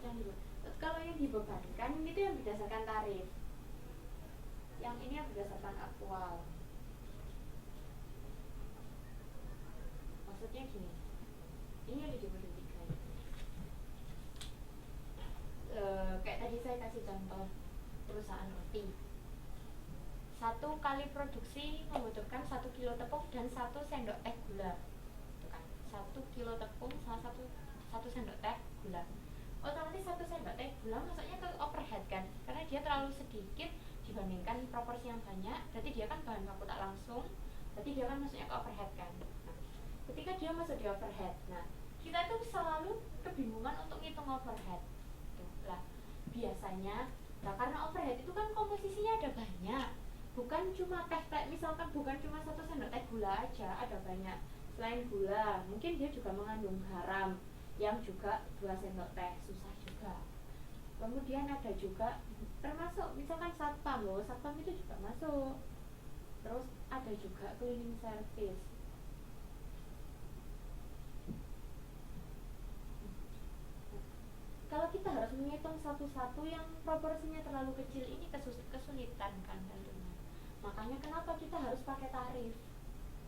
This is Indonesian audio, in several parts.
Kalau yang dibebankan itu yang berdasarkan tarif, yang ini yang berdasarkan aktual. Maksudnya gini, ini yang di modul 3 ini. Kayak tadi saya kasih contoh perusahaan roti. 1 kali produksi membutuhkan 1 kilo tepung dan 1 sendok teh gula. Itu kan, 1 kilo tepung sama 1 sendok teh gula. Otomatis 1 sendok teh gula masuknya ke overhead kan, karena dia terlalu sedikit dibandingkan proporsi yang banyak, berarti dia kan bahan baku tak langsung, berarti dia kan masuknya ke overhead kan. Nah, ketika dia masuk di overhead, nah kita itu selalu kebingungan untuk ngitung overhead. Tuh, lah biasanya, nah karena overhead itu kan komposisinya ada banyak, bukan cuma teh, misalkan bukan cuma 1 sendok teh gula aja, ada banyak. Selain gula, mungkin dia juga mengandung garam yang juga 2 sendok teh, susah juga. Kemudian ada juga termasuk misalkan satpam loh, satpam itu juga masuk. Terus ada juga cleaning service. Kalau kita harus menghitung satu-satu yang proporsinya terlalu kecil, ini kesulitan kan tentunya. Makanya kenapa kita harus pakai tarif.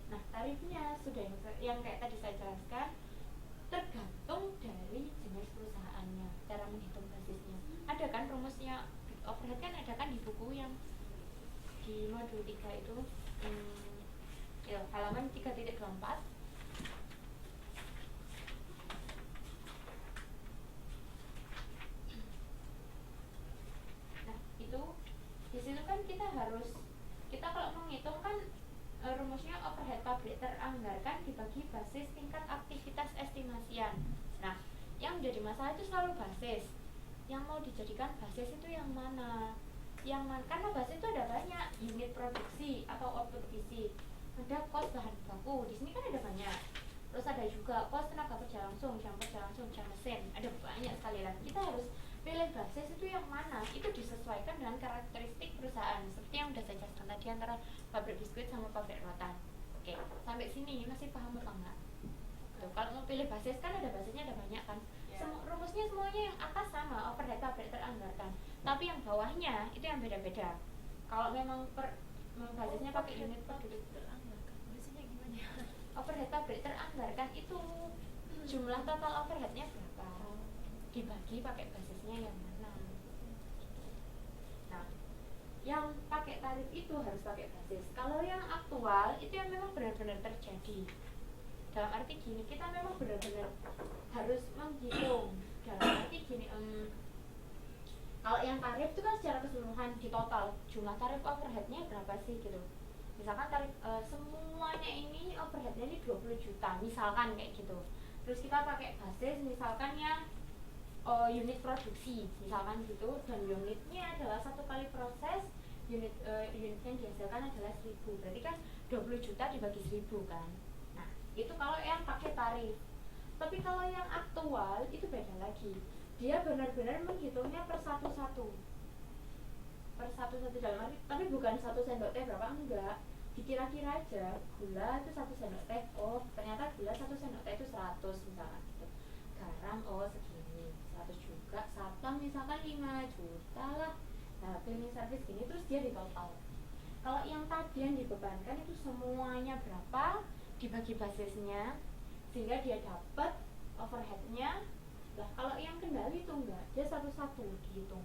Nah, tarifnya sudah yang kayak tadi saya jelaskan, tergantung dari jenis perusahaannya, cara menghitung basisnya. Ada kan rumusnya overhead kan, ada kan di buku yang di modul 3 itu, ya, halaman 3.24. Nah, itu di situ kan kita kalau menghitung kan, rumusnya overhead pabrik teranggarkan dibagi basis tingkat aktivitas estimasian. Nah, yang menjadi masalah itu selalu basis. Yang mau dijadikan basis itu yang mana? Karena basis itu ada banyak, unit produksi atau output fisik. Ada kos bahan baku, di sini kan ada banyak. Terus ada juga kos tenaga kerja langsung, jam kerja langsung, jam mesin. Ada banyak sekali lah. Kita harus pilih basis itu yang mana, itu disesuaikan dengan karakteristik perusahaan, seperti yang udah saya jelaskan tadi antara pabrik biskuit sama pabrik rotan. Oke, sampai sini masih paham apa enggak? Tuh, kalau mau pilih basis kan ada basisnya, ada banyak kan. Rumusnya semuanya yang atas sama, overhead pabrik teranggarkan, tapi yang bawahnya itu yang beda-beda. Kalau memang basisnya pakai unit pabrik teranggarkan, basisnya gimana? Overhead pabrik teranggarkan itu jumlah total overheadnya berapa, dibagi pakai basisnya yang mana. Nah, yang pakai tarif itu harus pakai basis. Kalau yang aktual itu yang memang benar-benar terjadi. Dalam arti gini, kita memang benar-benar harus menghitung. Dalam arti gini, kalau yang tarif itu kan secara keseluruhan di total jumlah tarif overheadnya berapa sih gitu. Misalkan tarif semuanya ini overheadnya ini 20 juta misalkan kayak gitu. Terus kita pakai basis misalkan yang unit produksi misalkan gitu, dan unitnya adalah 1 kali proses, unit yang dihasilkan adalah 1000, berarti kan 20 juta dibagi 1000 kan. Nah, itu kalau yang pakai tarif. Tapi kalau yang aktual itu beda lagi, dia benar-benar menghitungnya per satu-satu dalam arti, tapi bukan 1 sendok teh berapa, enggak, dikira-kira aja. Gula itu 1 sendok teh, oh ternyata gula 1 sendok teh itu 100 misalkan gitu. Garam oh segini, 100 juga. Satpam misalkan 5 juta lah. Nah, cleaning service gini, terus dia di total. Kalau yang tadi yang dibebankan itu semuanya berapa dibagi basisnya, sehingga dia dapat overheadnya. Lah kalau yang kendali itu enggak, dia satu-satu dihitung,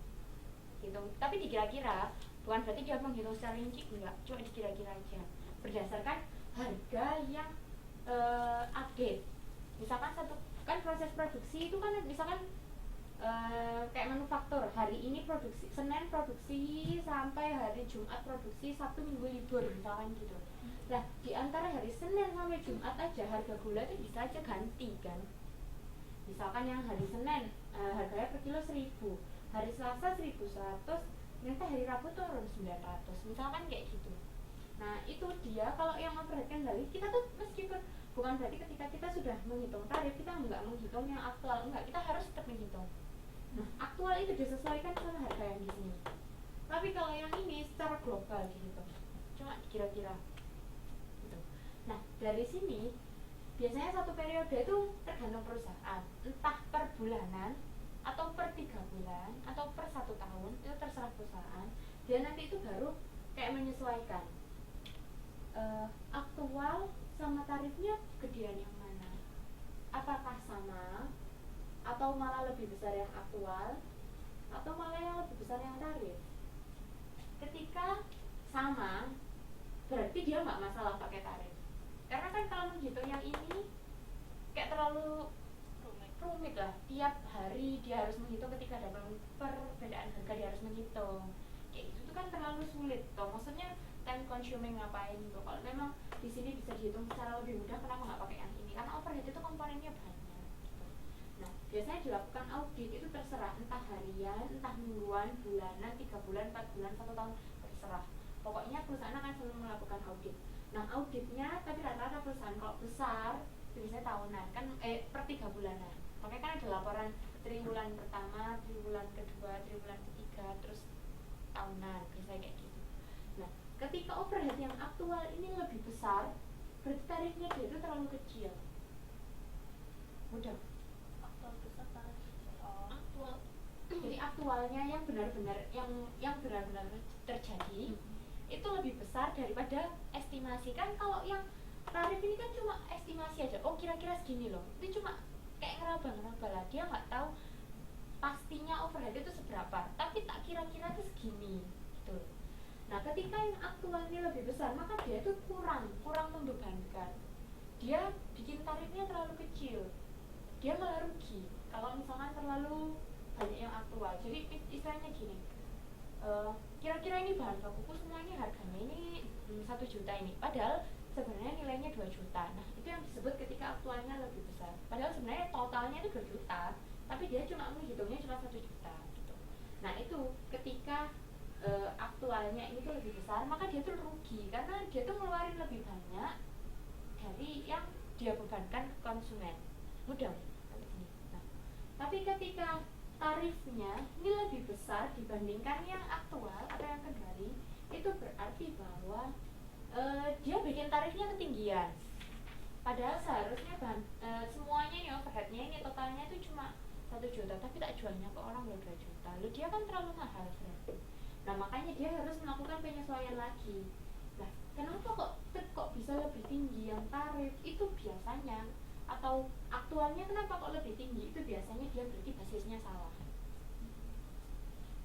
tapi dikira-kira, bukan berarti dia menghitung secara rinci, enggak, cuma dikira-kira aja berdasarkan harga yang update. Misalkan satu kan proses produksi itu kan misalkan kayak manufaktur, hari ini produksi, Senin produksi sampai hari Jumat produksi, Sabtu Minggu libur misalkan gitu. Nah, di antara hari Senin sampai Jumat aja harga gula itu bisa aja ganti kan. Misalkan yang hari Senin harganya per kilo 1000, hari Selasa 1100, ternyata hari Rabu turun 900 misalkan kayak gitu. Nah, itu dia kalau yang overhead kendali, kita tuh meskipun bukan berarti ketika kita sudah menghitung tarif kita nggak menghitung yang aktual, enggak, kita harus tetap menghitung. Nah, aktual itu disesuaikan sama harga yang di sini. Tapi kalau yang ini secara global gitu, cuma kira-kira gitu. Nah, dari sini biasanya satu periode itu tergantung perusahaan, entah per bulanan atau per 3 bulan atau per 1 tahun, itu terserah perusahaan. Dia nanti itu baru kayak menyesuaikan aktual sama tarifnya gedean yang mana, apakah sama atau malah lebih besar yang aktual atau malah yang lebih besar yang tarif. Ketika sama berarti dia nggak masalah pakai tarif, karena kan kalau menghitung yang ini kayak terlalu rumit lah, tiap hari dia harus menghitung, ketika ada perbedaan harga dia harus menghitung kayak gitu tuh kan terlalu sulit toh, maksudnya time consuming ngapain gitu. Kalau memang di sini bisa dihitung secara lebih mudah, kenapa nggak pakai yang ini, karena overhead itu komponennya banyak gitu. Nah biasanya dilakukan audit itu terserah, entah harian, entah mingguan, bulanan, 3 bulan, 4 bulan, 1 tahun, terserah. Pokoknya perusahaan akan selalu melakukan audit. Nah auditnya tapi rata-rata perusahaan kalau besar biasanya tahunan kan, per 3 bulanan. Makanya kan ada laporan triwulan pertama, triwulan kedua, triwulan ketiga, terus tahunan, biasanya kayak gitu. Nah ketika overhead yang aktual ini lebih besar, berarti tarifnya dia itu terlalu kecil. Mudah. Aktual besar tarif Aktual. Jadi aktualnya yang benar-benar yang benar-benar terjadi itu lebih besar daripada estimasi. Kan kalau yang tarif ini kan cuma estimasi aja, oh kira-kira segini loh, itu cuma kayak ngeraba-ngeraba lah, dia nggak tahu pastinya overhead itu seberapa, tapi tak kira-kira itu segini gitu. Nah ketika yang aktualnya lebih besar, maka dia itu kurang membebankan, dia bikin tarifnya terlalu kecil, dia malah rugi kalau misalkan terlalu banyak yang aktual. Jadi istilahnya gini, kira-kira ini bahan bakuku semuanya harganya ini 1 juta ini, padahal sebenarnya nilainya 2 juta. Nah itu yang disebut ketika aktualnya lebih besar, padahal sebenarnya totalnya itu 2 juta, tapi dia cuma menghitungnya cuma 1 juta gitu. Nah itu ketika aktualnya ini tuh lebih besar, maka dia tuh rugi karena dia tuh ngeluarin lebih banyak dari yang dia bebankan ke konsumen. Mudah. Nah, tapi ketika tarifnya ini lebih besar dibandingkan yang aktual atau yang kendali, itu berarti bahwa dia bikin tarifnya ketinggian. Padahal seharusnya semuanya nih overheadnya ini totalnya itu cuma 1 juta, tapi tak jualnya ke orang 2 juta. Lalu dia kan terlalu mahal berarti. Nah makanya dia harus melakukan penyesuaian lagi. Nah kenapa kok bisa lebih tinggi yang tarif itu biasanya, atau aktualnya kenapa kok lebih tinggi, itu biasanya dia berarti basisnya salah.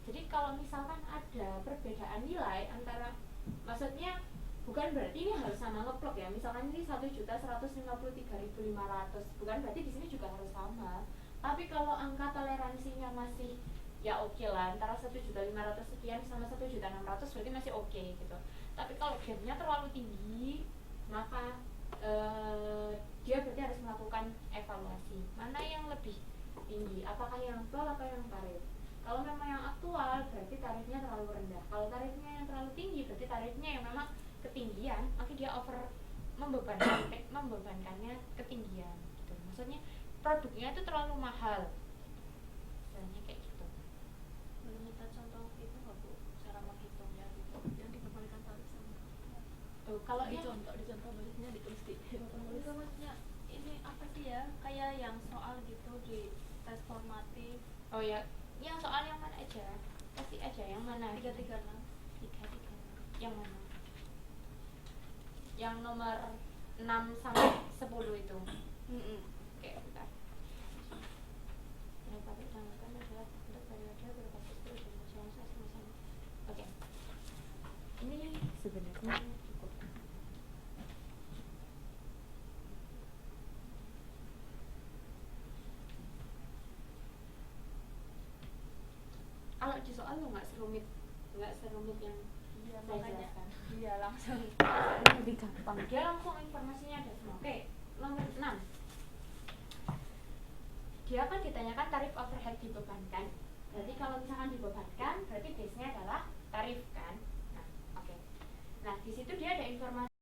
Jadi kalau misalkan ada perbedaan nilai antara, maksudnya bukan berarti ini harus sama ngeplok ya, misalkan ini 1.153.500, bukan berarti di sini juga harus sama. Tapi kalau angka toleransinya masih ya oke lah, antara 1.500.000 sekian sama 1.600.000 berarti masih oke gitu. Tapi kalau gapnya terlalu tinggi, maka dia berarti harus melakukan evaluasi, mana yang lebih tinggi, apakah yang aktual atau yang tarif. Kalau memang yang aktual berarti tarifnya terlalu rendah, kalau tarifnya yang terlalu tinggi berarti tarifnya yang memang ketinggian, maka dia membebankannya ketinggian gitu. Maksudnya produknya itu terlalu mahal, misalnya kayak gitu. Boleh minta contoh itu nggak Bu, cara menghitungnya gitu yang diperbolehkan tarif sama Kalau dicontoh banyaknya ditulis di itu maksudnya ini apa sih ya, kayak yang soal gitu di tes formatif. oh ya, yang soal yang mana aja, kasih aja yang mana. 336 yang mana, yang nomor 6 sampai 10 itu. Oke, bentar. Yang patut ditanggalkan adalah untuk periode berbasis perjanjian sama-sama. Oke. Ini sebenarnya cukup. Kalau di soal lo nggak serumit yang iya, saya makanya jelaskan. dia langsung Lebih gampang, dia langsung informasinya ada semua. Oke, nomor 6, dia kan ditanyakan tarif overhead dibebankan. Berarti kalau misalkan dibebankan berarti base nya adalah tarif kan. Nah oke. Nah di situ dia ada informasi